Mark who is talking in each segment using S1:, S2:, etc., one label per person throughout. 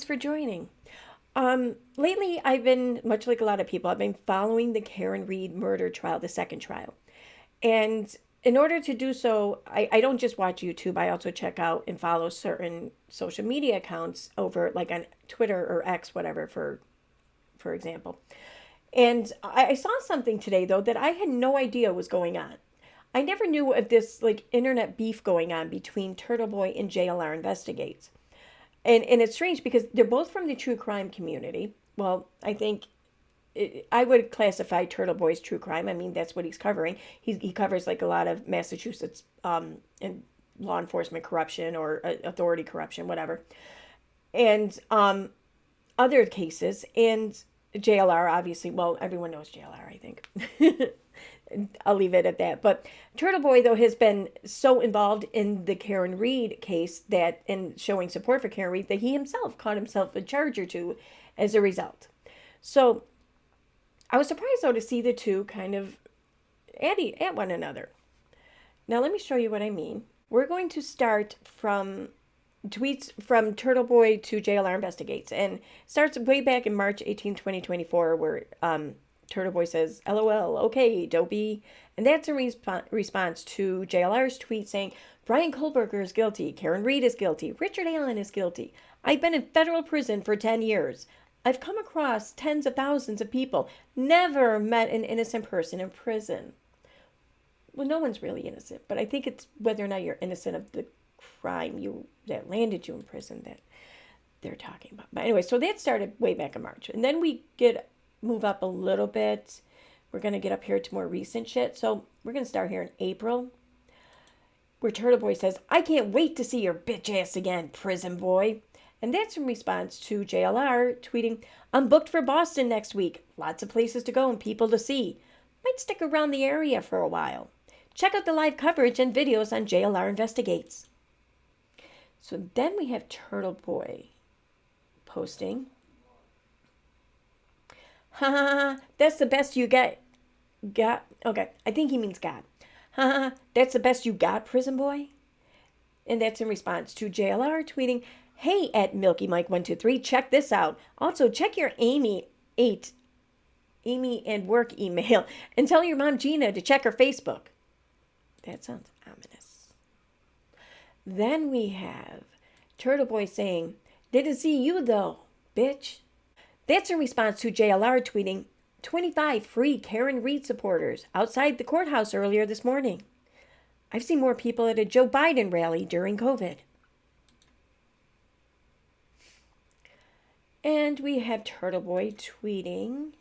S1: for joining. Lately, I've been, much like a lot of people, I've been following the Karen Reed murder trial, the second trial. And in order to do so, I don't just watch YouTube, I also check out and follow certain social media accounts over, like on Twitter or X, whatever, for example. And I saw something today, though, that I had no idea was going on. I never knew of this, like, internet beef going on between Turtleboy and JLR Investigates. And it's strange because they're both from the true crime community. Well, I think I would classify Turtle Boy's true crime. I mean, that's what he's covering. He covers like a lot of Massachusetts and law enforcement corruption or authority corruption, whatever, and other cases. And JLR, obviously, well, everyone knows JLR, I think. I'll leave it at that. But Turtle Boy, though, has been so involved in the Karen Reed case that, and showing support for Karen Reed, that he himself caught himself a charge or two as a result. So I was surprised, though, to see the two kind of at one another. Now, let me show you what I mean. We're going to start from tweets from Turtleboy to JLR Investigates, and starts way back in March 18, 2024, where Turtleboy says, LOL, okay, dopey. And that's a response to JLR's tweet saying, Brian Kohlberger is guilty, Karen Reed is guilty, Richard Allen is guilty. I've been in federal prison for 10 years. I've come across tens of thousands of people, never met an innocent person in prison. Well, no one's really innocent, but I think it's whether or not you're innocent of the crime that landed you in prison that they're talking about. But anyway, so that started way back in March. And then we move up a little bit. We're going to get up here to more recent shit. So we're going to start here in April, where Turtleboy says, I can't wait to see your bitch ass again, prison boy. And that's in response to JLR tweeting, I'm booked for Boston next week. Lots of places to go and people to see. Might stick around the area for a while. Check out the live coverage and videos on JLR Investigates. So then we have Turtleboy posting, ha ha ha, that's the best you get. Okay, I think he means God. Ha ha, that's the best you got, prison boy. And that's in response to JLR tweeting, hey, at Milky Mike 123, check this out. Also, check your Amy and work email, and tell your mom Gina to check her Facebook. That sounds ominous. Then we have Turtleboy saying, didn't see you though, bitch. That's in response to JLR tweeting, 25 free Karen Reed supporters outside the courthouse earlier this morning. I've seen more people at a Joe Biden rally during COVID. And we have Turtleboy tweeting,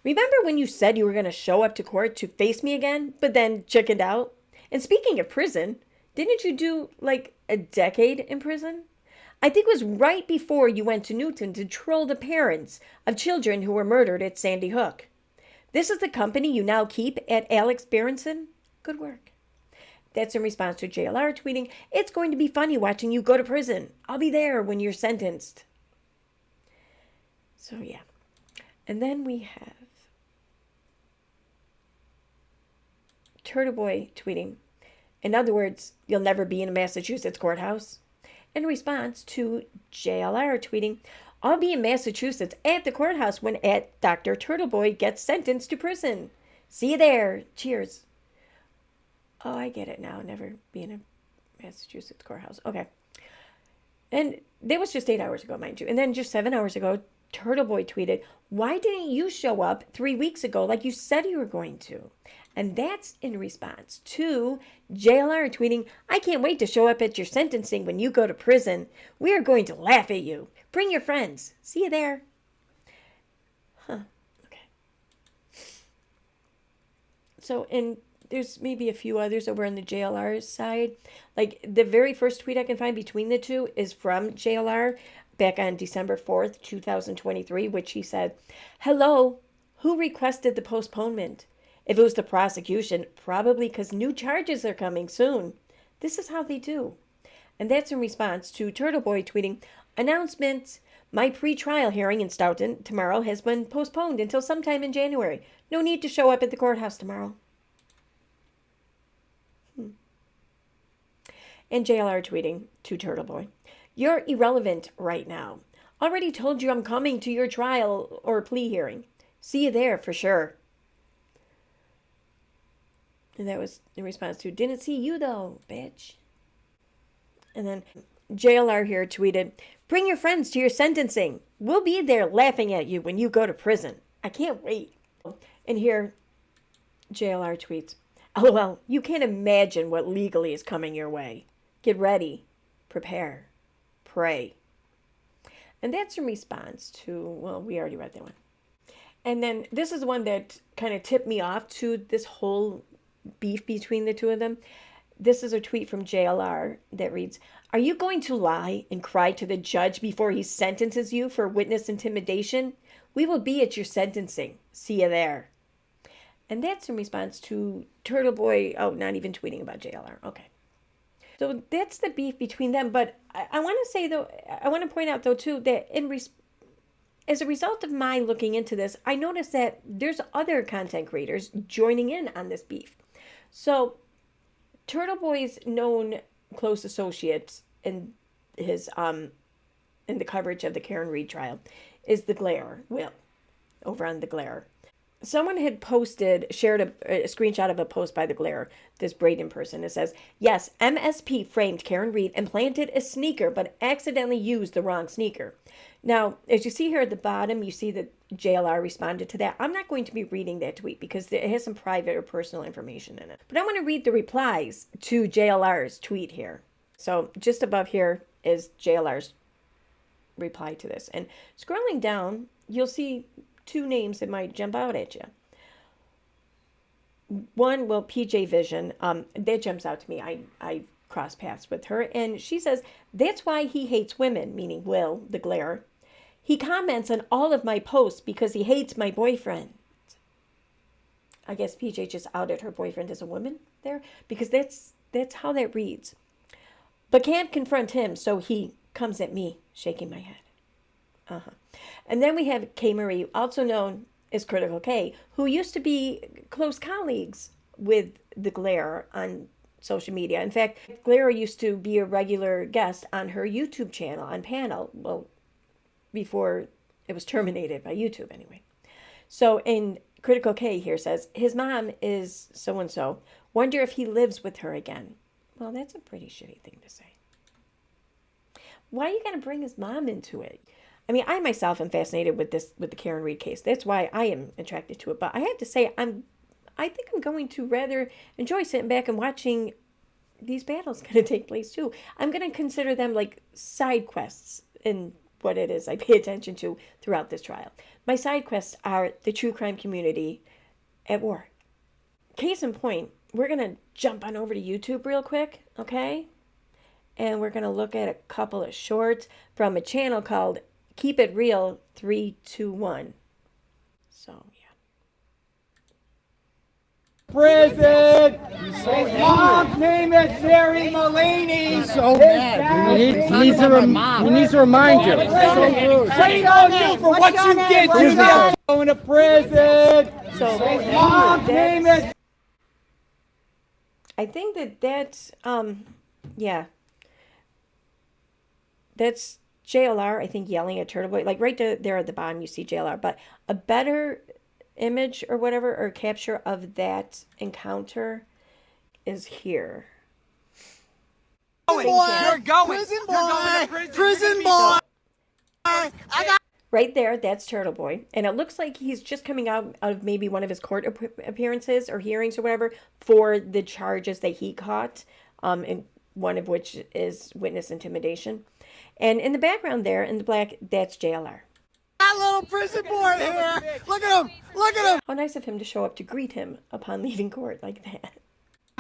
S1: remember when you said you were going to show up to court to face me again, but then chickened out? And speaking of prison, didn't you do like a decade in prison? I think it was right before you went to Newton to troll the parents of children who were murdered at Sandy Hook. This is the company you now keep at Alex Berenson? Good work. That's in response to JLR tweeting, it's going to be funny watching you go to prison. I'll be there when you're sentenced. So yeah. And then we have Turtleboy tweeting, in other words, you'll never be in a Massachusetts courthouse. In response to JLR tweeting, I'll be in Massachusetts at the courthouse when Dr. Turtleboy gets sentenced to prison. See you there. Cheers. Oh, I get it now. Never be in a Massachusetts courthouse. Okay. And that was just 8 hours ago, mind you. And then just 7 hours ago, Turtleboy tweeted, why didn't you show up 3 weeks ago like you said you were going to? And that's in response to JLR tweeting, I can't wait to show up at your sentencing when you go to prison. We are going to laugh at you. Bring your friends. See you there. Huh. Okay. So, and there's maybe a few others over on the JLR side. Like the very first tweet I can find between the two is from JLR back on December 4th, 2023, which he said, hello, who requested the postponement? If it was the prosecution, probably because new charges are coming soon. This is how they do. And that's in response to Turtleboy tweeting, announcement, my pre-trial hearing in Stoughton tomorrow has been postponed until sometime in January. No need to show up at the courthouse tomorrow. And JLR tweeting to Turtleboy, You're irrelevant right now. Already told you I'm coming to your trial or plea hearing. See you there for sure. And that was in response to, didn't see you though, bitch. And then JLR here tweeted, bring your friends to your sentencing. We'll be there laughing at you when you go to prison. I can't wait. And here, JLR tweets, LOL, you can't imagine what legally is coming your way. Get ready, prepare, pray. And that's in response to, well, we already read that one. And then this is one that kind of tipped me off to this whole beef between the two of them. This is a tweet from JLR that reads, are you going to lie and cry to the judge before he sentences you for witness intimidation? We will be at your sentencing. See you there. And that's in response to Turtleboy, oh, not even tweeting about JLR. Okay. So that's the beef between them. But I want to say, though, I want to point out, though, too, that as a result of my looking into this, I noticed that there's other content creators joining in on this beef. So Turtleboy's known close associates in his in the coverage of the Karen Reed trial is the Glare, Will, over on the Glare. Someone had shared a screenshot of a post by the Glare, this Braden person. It says, yes, MSP framed Karen Reed and planted a sneaker, but accidentally used the wrong sneaker. Now, as you see here at the bottom, you see that JLR responded to that. I'm not going to be reading that tweet because it has some private or personal information in it. But I want to read the replies to JLR's tweet here. So just above here is JLR's reply to this. And scrolling down, you'll see two names that might jump out at you. One, well, PJ Vision, that jumps out to me. I cross paths with her, and she says, that's why he hates women, meaning Will, the Glare. He comments on all of my posts because he hates my boyfriend. I guess PJ just outed her boyfriend as a woman there, because that's how that reads. But can't confront him, so he comes at me, shaking my head. And then we have K. Marie, also known as Critical K, who used to be close colleagues with the Glare on social media. In fact, Glare used to be a regular guest on her YouTube channel on Panel, well, before it was terminated by YouTube anyway. So, in Critical K here says, his mom is so-and-so. Wonder if he lives with her again. Well, that's a pretty shitty thing to say. Why are you going to bring his mom into it? I mean, I myself am fascinated with the Karen Reed case. That's why I am attracted to it. But I have to say, I think I'm going to rather enjoy sitting back and watching these battles kind of take place too. I'm going to consider them like side quests in what it is I pay attention to throughout this trial. My side quests are the true crime community at war. Case in point, we're going to jump on over to YouTube real quick, okay? And we're going to look at a couple of shorts from a channel called Keep It Real 321. So, yeah.
S2: Prison! His mom's name is Mary Mulaney.
S3: He's so mad. He needs to remind you.
S2: Shame on you for what you did to them. Going to prison.
S1: So
S2: His mom's name is...
S1: I think that's yeah. That's JLR, I think, yelling at Turtleboy. Like right there at the bottom, you see JLR. But a better image or whatever, or capture of that encounter is here.
S2: You're going. Prison boy. Prison boy.
S1: Right there, that's Turtleboy. And it looks like he's just coming out of maybe one of his court appearances or hearings or whatever for the charges that he caught, and one of which is witness intimidation. And in the background there, in the black, that's JLR.
S2: That little prison boy here. Look at him. Look at him.
S1: How nice of him to show up to greet him upon leaving court like that.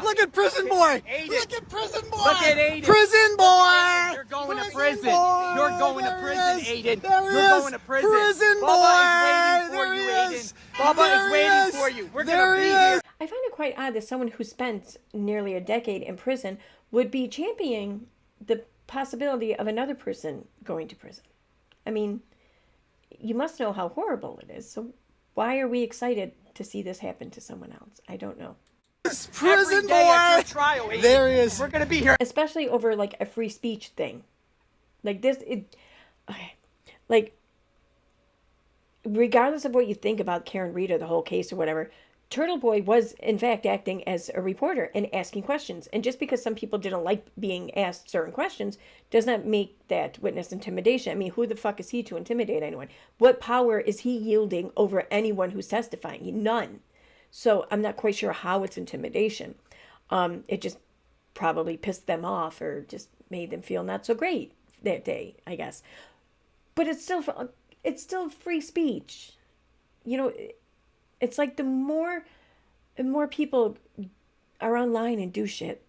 S2: Look at prison boy. Look at prison boy.
S4: Look at Aiden.
S2: Prison boy.
S4: You're going to
S2: Prison
S4: prison.
S2: boy.
S4: You're going to
S2: There
S4: prison,
S2: he is.
S4: Aiden.
S2: There
S4: You're
S2: he is.
S4: going to prison.
S2: Prison boy.
S4: Bubba is waiting for
S2: There
S4: you,
S2: he
S4: Aiden.
S2: is.
S4: Bubba
S2: There
S4: is
S2: he
S4: waiting
S2: is.
S4: for you. We're
S2: There
S4: going to
S2: he
S4: be
S2: is.
S4: here.
S1: I find it quite odd that someone who spent nearly a decade in prison would be championing the possibility of another person going to prison. I mean, you must know how horrible it is. So why are we excited to see this happen to someone else? I don't know.
S2: Prison
S4: Every day at
S2: boy.
S4: your trial, Aiden.
S2: There he is.
S4: We're going to be here.
S1: Especially over like a free speech thing. Like this, okay. Like, regardless of what you think about Karen Reed or the whole case or whatever, Turtleboy was in fact acting as a reporter and asking questions. And just because some people didn't like being asked certain questions does not make that witness intimidation. I mean, who the fuck is he to intimidate anyone? What power is he yielding over anyone who's testifying? None. So I'm not quite sure how it's intimidation. It just probably pissed them off or just made them feel not so great that day, I guess. But it's still free speech. You know, it's like the more and more people are online and do shit,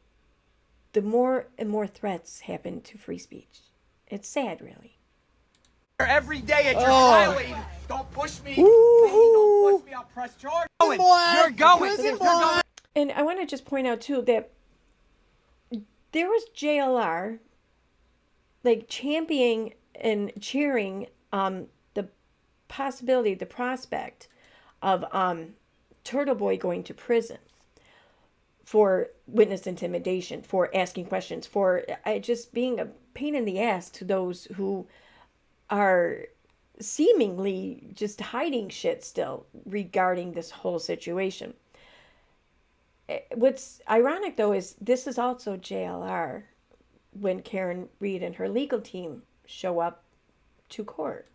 S1: the more and more threats happen to free speech. It's sad, really.
S2: Every day at your violating. Don't push me. Don't push me. I'll press charge. You're going.
S1: And I want to just point out, too, that there was JLR, like, championing and cheering the possibility, the prospect of Turtleboy going to prison for witness intimidation, for asking questions, for just being a pain in the ass to those who are seemingly just hiding shit still regarding this whole situation. What's ironic, though, is this is also JLR when Karen Reed and her legal team show up to court.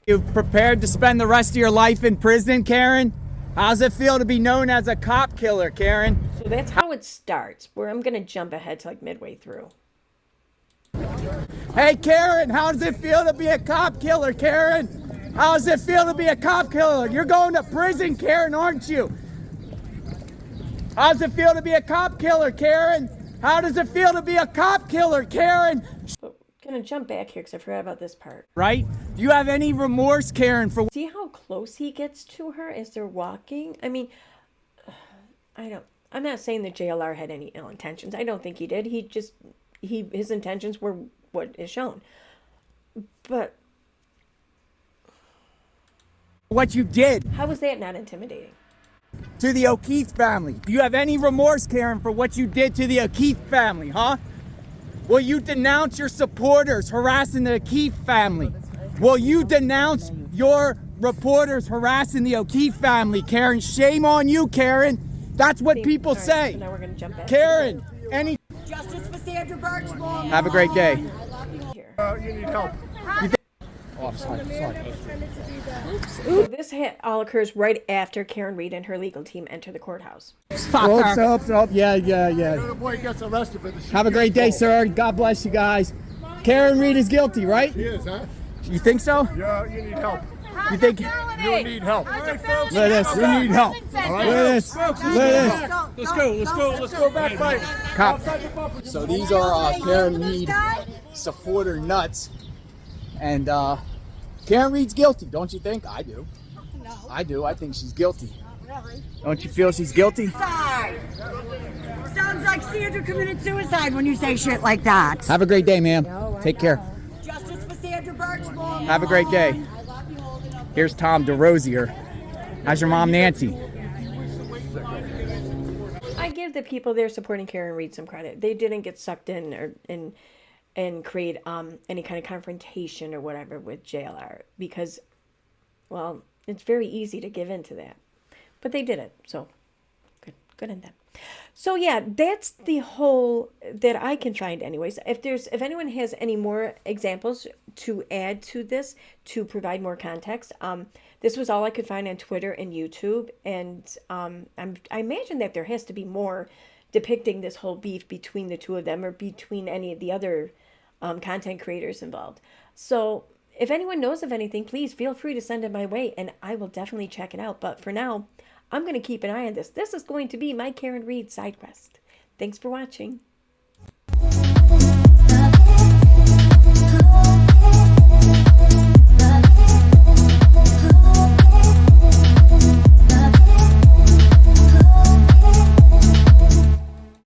S2: You prepared to spend the rest of your life in prison, Karen? How's it feel to be known as a cop killer, Karen?
S1: So that's how it starts, where I'm going to jump ahead to like midway through.
S2: Hey, Karen, how does it feel to be a cop killer, Karen? How does it feel to be a cop killer? You're going to prison, Karen, aren't you? How does it feel to be a cop killer, Karen? How does it feel to be a cop killer, Karen?
S1: So I'm going to jump back here because I forgot about this part.
S2: Right? Do you have any remorse, Karen, for...
S1: See how close he gets to her as they're walking? I mean, I'm not saying that JLR had any ill intentions. I don't think he did. His intentions were what is shown. But
S2: what you did
S1: how was that not intimidating?
S2: to the O'Keefe family. Do you have any remorse, Karen, for what you did to the O'Keefe family, huh? Will you denounce your supporters harassing the O'Keefe family? Will you denounce your reporters harassing the O'Keefe family, Karen? Shame on you, Karen. That's what people say.
S1: So now we're gonna jump back
S2: Karen, any...
S4: Justice for Sandra Birchmore.
S2: Have a great day.
S1: here.
S5: You need help.
S3: Oh, sorry.
S1: So this all occurs right after Karen Reed and her legal team enter the courthouse.
S3: Stop. Yeah.
S5: The boy gets arrested for the shit.
S2: Have a great day, sir. God bless you guys. Karen Reed is guilty, right?
S5: He is, huh?
S2: You think so?
S5: Yeah, you need help.
S2: You think...
S5: You need help. All right, folks.
S2: Look at this.
S5: You need help.
S2: Look at this. Look at this.
S5: Let's go back by.
S2: Cop. So these are Karen Reed supporter nuts. And Karen Reed's guilty, don't you think? I do. No. I do. I think she's guilty. Don't you feel she's guilty?
S4: Suicide. Sounds like Sandra committed suicide when you say shit like that.
S2: Have a great day, ma'am. Take care.
S4: Justice for Sandra Birchmore.
S2: Have a great day. Here's Tom DeRosier. How's your mom, Nancy?
S1: I give the people there supporting Karen Reed some credit. They didn't get sucked in and create any kind of confrontation or whatever with JLR because, well, it's very easy to give in to that. But they did it, so good on them. So yeah, that's the whole that I can find anyways. If anyone has any more examples to add to this to provide more context, this was all I could find on Twitter and YouTube, and I imagine that there has to be more depicting this whole beef between the two of them or between any of the other content creators involved. So if anyone knows of anything, please feel free to send it my way, and I will definitely check it out. But for now, I'm going to keep an eye on this. This is going to be my Karen Reed side quest. Thanks for watching.